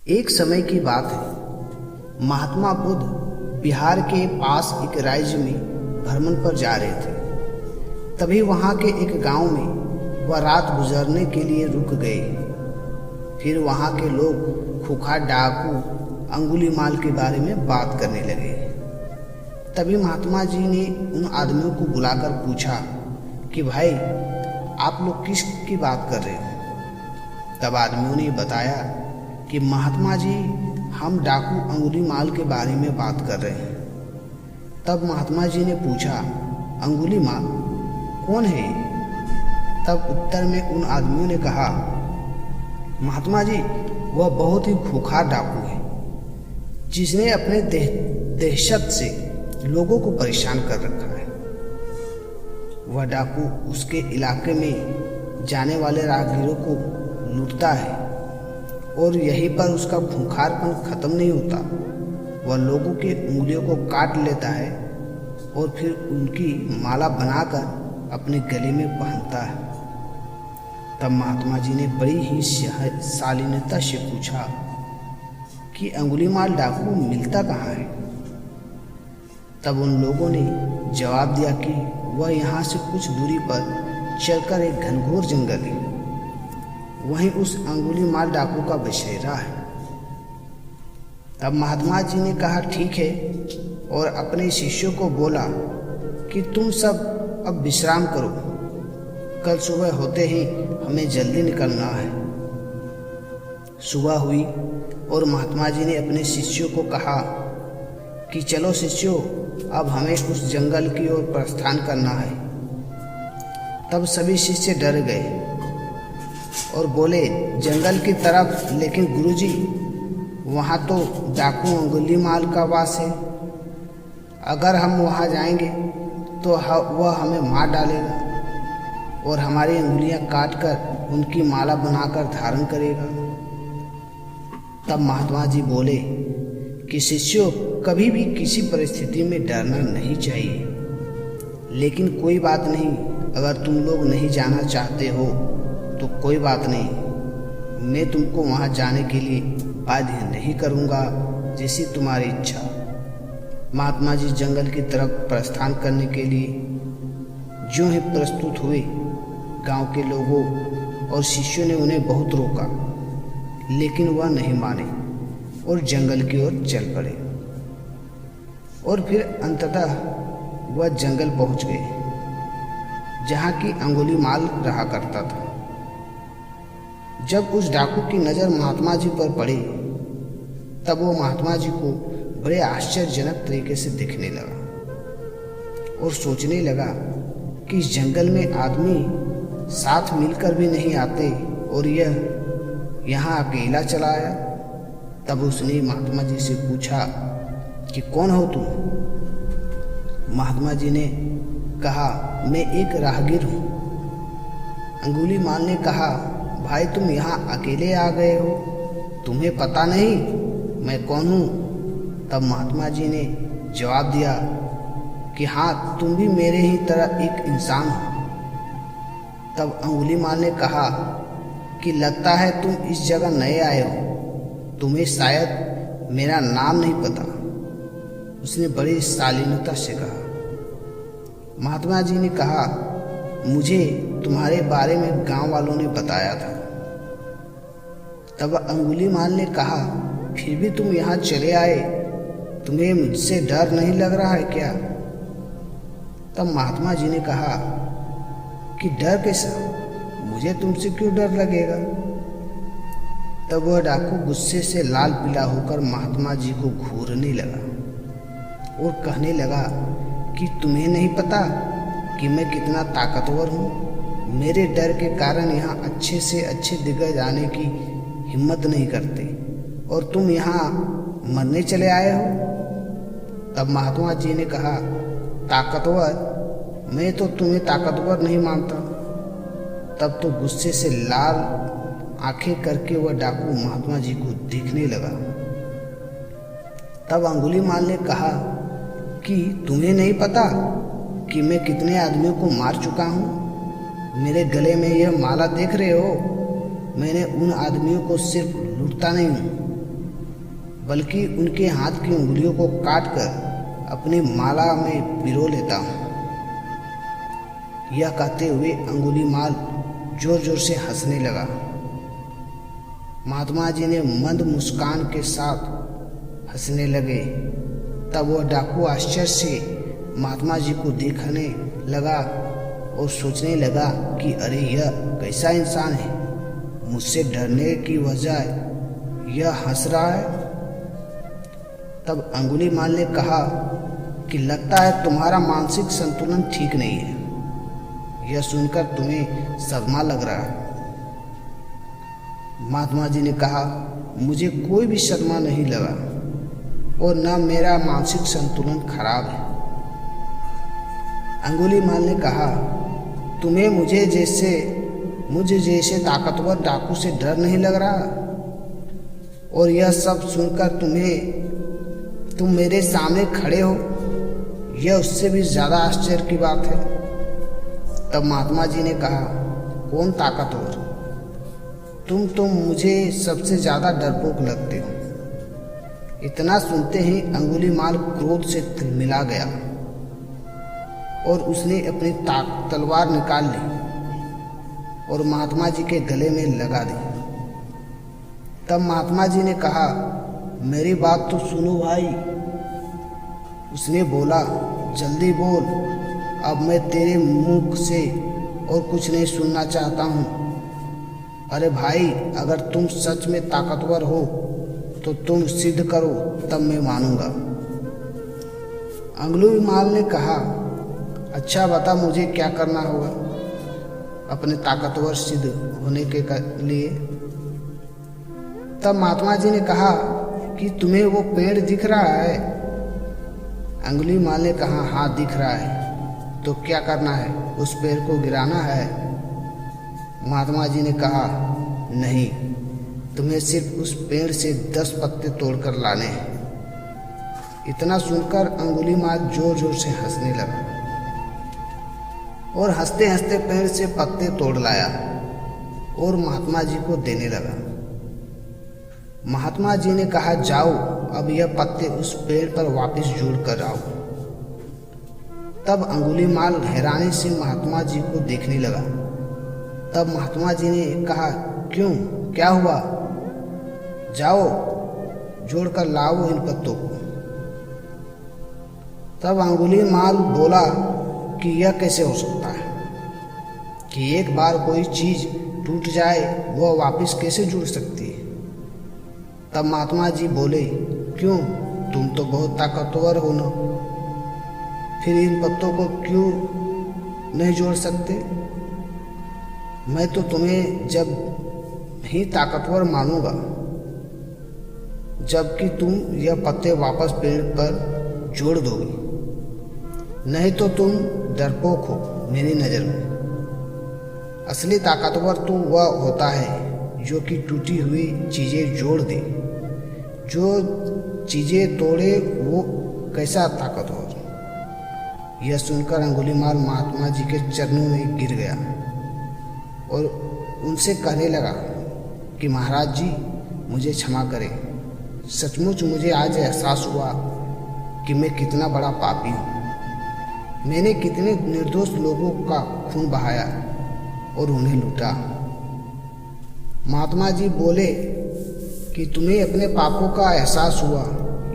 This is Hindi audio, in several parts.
एक समय की बात है। महात्मा बुद्ध बिहार के पास एक राज्य में भ्रमण पर जा रहे थे। तभी वहाँ के एक गांव में वह रात गुजरने के लिए रुक गए। फिर वहाँ के लोग खूंखार डाकू अंगुलीमाल के बारे में बात करने लगे। तभी महात्मा जी ने उन आदमियों को बुलाकर पूछा कि भाई, आप लोग किस की बात कर रहे हो? तब आदमियों ने बताया कि महात्मा जी, हम डाकू अंगुलीमाल के बारे में बात कर रहे हैं। तब महात्मा जी ने पूछा, अंगुलीमाल कौन है? तब उत्तर में उन आदमियों ने कहा, महात्मा जी, वह बहुत ही खूंखार डाकू है, जिसने अपने दहशत से लोगों को परेशान कर रखा है। वह डाकू उसके इलाके में जाने वाले राहगीरों को लूटता है और यहीं पर उसका खूंखारपन खत्म नहीं होता। वह लोगों की उंगलियों को काट लेता है और फिर उनकी माला बनाकर अपने गले में पहनता है। तब महात्मा जी ने बड़ी ही शालीनता से पूछा कि अंगुलीमाल डाकू मिलता कहाँ है? तब उन लोगों ने जवाब दिया कि वह यहाँ से कुछ दूरी पर चलकर एक घनघोर जंगल है, वहीं उस अंगुलीमाल डाकू का बसेरा है। तब महात्मा जी ने कहा, ठीक है, और अपने शिष्यों को बोला कि तुम सब अब विश्राम करो, कल सुबह होते ही हमें जल्दी निकलना है। सुबह हुई और महात्मा जी ने अपने शिष्यों को कहा कि चलो शिष्यों, अब हमें उस जंगल की ओर प्रस्थान करना है। तब सभी शिष्य डर गए और बोले, जंगल की तरफ? लेकिन गुरुजी, वहाँ तो डाकू अंगुलीमाल का वास है। अगर हम वहाँ जाएंगे तो वह हमें मार डालेगा और हमारी अंगुलियाँ काट कर उनकी माला बनाकर धारण करेगा। तब महात्मा जी बोले कि शिष्यों, कभी भी किसी परिस्थिति में डरना नहीं चाहिए। लेकिन कोई बात नहीं, अगर तुम लोग नहीं जाना चाहते हो तो कोई बात नहीं, मैं तुमको वहाँ जाने के लिए बाध्य नहीं करूँगा, जैसी तुम्हारी इच्छा। महात्मा जी जंगल की तरफ प्रस्थान करने के लिए जो ही प्रस्तुत हुए, गांव के लोगों और शिष्यों ने उन्हें बहुत रोका, लेकिन वह नहीं माने और जंगल की ओर चल पड़े। और फिर अंततः वह जंगल पहुंच गए जहाँ की अंगुलीमाल रहा करता था। जब उस डाकू की नज़र महात्मा जी पर पड़ी, तब वो महात्मा जी को बड़े आश्चर्यजनक तरीके से दिखने लगा और सोचने लगा कि इस जंगल में आदमी साथ मिलकर भी नहीं आते और यह यहाँ अकेला चला आया। तब उसने महात्मा जी से पूछा कि कौन हो तुम? महात्मा जी ने कहा, मैं एक राहगीर हूँ। अंगुलीमाल ने कहा, भाई, तुम यहाँ अकेले आ गए हो, तुम्हें पता नहीं मैं कौन हूँ? तब महात्मा जी ने जवाब दिया कि हाँ, तुम भी मेरे ही तरह एक इंसान हो। तब अंगुलीमाल ने कहा कि लगता है तुम इस जगह नए आए हो, तुम्हें शायद मेरा नाम नहीं पता। उसने बड़ी शालीनता से कहा। महात्मा जी ने कहा, मुझे तुम्हारे बारे में गांव वालों ने बताया था। तब अंगुलीमाल ने कहा, फिर भी तुम यहाँ चले आए, तुम्हें मुझसे डर नहीं लग रहा है क्या? तब महात्मा जी ने कहा कि डर कैसा, मुझे तुमसे क्यों डर लगेगा? तब वह डाकू गुस्से से लाल पीला होकर महात्मा जी को घूरने लगा और कहने लगा कि तुम्हें नहीं पता कि मैं कितना ताकतवर हूँ? मेरे डर के कारण यहाँ अच्छे से अच्छे दिग्गज आने की हिम्मत नहीं करते और तुम यहाँ मरने चले आए हो। तब महात्मा जी ने कहा, ताकतवर? मैं तो तुम्हें ताकतवर नहीं मानता। तब तो गुस्से से लाल आंखें करके वह डाकू महात्मा जी को देखने लगा। तब अंगुलीमाल ने कहा कि तुम्हें नहीं पता कि मैं कितने आदमियों को मार चुका हूँ? मेरे गले में यह माला देख रहे हो? मैंने उन आदमियों को सिर्फ लूटता नहीं हूँ, बल्कि उनके हाथ की उंगलियों को काटकर अपनी माला में पिरो लेता हूँ। यह कहते हुए अंगुलीमाल जोर जोर से हंसने लगा। महात्मा जी ने मंद मुस्कान के साथ हंसने लगे। तब वह डाकू आश्चर्य से महात्मा जी को देखने लगा और सोचने लगा कि अरे यह कैसा इंसान है, मुझसे डरने की वजह यह हंस रहा है। तब अंगुलीमाल ने कहा कि लगता है तुम्हारा मानसिक संतुलन ठीक नहीं है। यह सुनकर तुम्हें सदमा लग रहा है। महात्मा जी ने कहा, मुझे कोई भी सदमा नहीं लगा और न मेरा मानसिक संतुलन खराब है। अंगुलीमाल ने कहा, तुम्हें मुझे जैसे ताकतवर डाकू से डर नहीं लग रहा? और यह सब सुनकर तुम मेरे सामने खड़े हो, यह उससे भी ज़्यादा आश्चर्य की बात है। तब महात्मा जी ने कहा, कौन ताकतवर? तुम मुझे सबसे ज़्यादा डरपोक लगते हो। इतना सुनते ही अंगुलीमाल क्रोध से तिलमिला गया और उसने अपनी तलवार निकाल ली और महात्मा जी के गले में लगा दी। तब महात्मा जी ने कहा, मेरी बात तो सुनो भाई। उसने बोला, जल्दी बोल, अब मैं तेरे मुख से और कुछ नहीं सुनना चाहता हूँ। अरे भाई, अगर तुम सच में ताकतवर हो तो तुम सिद्ध करो, तब मैं मानूंगा। अंगुलीमाल ने कहा, अच्छा बता मुझे क्या करना होगा अपने ताकतवर सिद्ध होने के लिए। तब महात्मा जी ने कहा कि तुम्हें वो पेड़ दिख रहा है? अंगुलीमाल ने कहा, हाँ दिख रहा है। तो क्या करना है, उस पेड़ को गिराना है? महात्मा जी ने कहा, नहीं, तुम्हें सिर्फ उस पेड़ से 10 पत्ते तोड़कर लाने हैं। इतना सुनकर अंगुलीमाल जोर जोर से हंसने लगा और हंसते हंसते पेड़ से पत्ते तोड़ लाया और महात्मा जी को देने लगा। महात्मा जी ने कहा, जाओ, अब यह पत्ते उस पेड़ पर वापस जोड़ कर आओ। तब अंगुलीमाल हैरानी से महात्मा जी को देखने लगा। तब महात्मा जी ने कहा, क्यों, क्या हुआ? जाओ, जोड़कर लाओ इन पत्तों को। तब अंगुलीमाल बोला कि यह कैसे हो सकता है कि एक बार कोई चीज टूट जाए वह वापस कैसे जुड़ सकती है? तब महात्मा जी बोले, क्यों, तुम तो बहुत ताकतवर हो ना, फिर इन पत्तों को क्यों नहीं जोड़ सकते? मैं तो तुम्हें जब ही ताकतवर मानूंगा जबकि तुम यह पत्ते वापस पेड़ पर जोड़ दोगे, नहीं तो तुम डरपोक हो मेरी नज़र में। असली ताकतवर तो वह होता है जो कि टूटी हुई चीज़ें जोड़ दे, जो चीज़ें तोड़े वो कैसा ताकतवर। यह सुनकर अंगुलीमाल महात्मा जी के चरणों में गिर गया और उनसे कहने लगा कि महाराज जी, मुझे क्षमा करें। सचमुच मुझे आज एहसास हुआ कि मैं कितना बड़ा पापी हूँ। मैंने कितने निर्दोष लोगों का खून बहाया और उन्हें लूटा। महात्मा जी बोले कि तुम्हें अपने पापों का एहसास हुआ,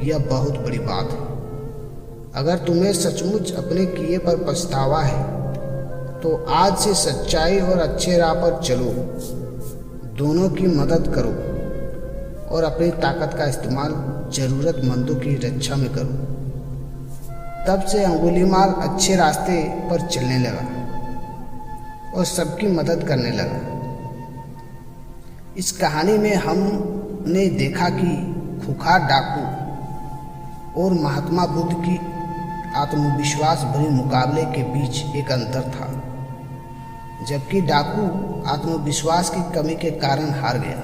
यह बहुत बड़ी बात है। अगर तुम्हें सचमुच अपने किए पर पछतावा है तो आज से सच्चाई और अच्छे राह पर चलो, दोनों की मदद करो और अपनी ताकत का इस्तेमाल जरूरतमंदों की रक्षा में करो। तब से अंगुलीमाल अच्छे रास्ते पर चलने लगा और सबकी मदद करने लगा। इस कहानी में हमने देखा कि खूंखार डाकू और महात्मा बुद्ध की आत्मविश्वास भरे मुकाबले के बीच एक अंतर था। जबकि डाकू आत्मविश्वास की कमी के कारण हार गया,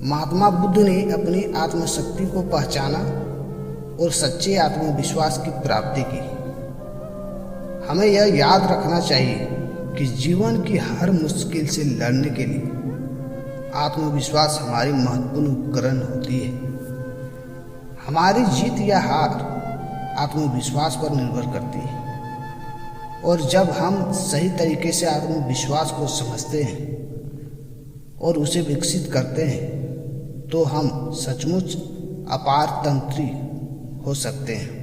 महात्मा बुद्ध ने अपनी आत्मशक्ति को पहचाना और सच्चे आत्मविश्वास की प्राप्ति की। हमें यह याद रखना चाहिए कि जीवन की हर मुश्किल से लड़ने के लिए आत्मविश्वास हमारी महत्वपूर्ण उपकरण होती है। हमारी जीत या हार आत्मविश्वास पर निर्भर करती है, और जब हम सही तरीके से आत्मविश्वास को समझते हैं और उसे विकसित करते हैं तो हम सचमुच अपार तंत्री हो सकते हैं।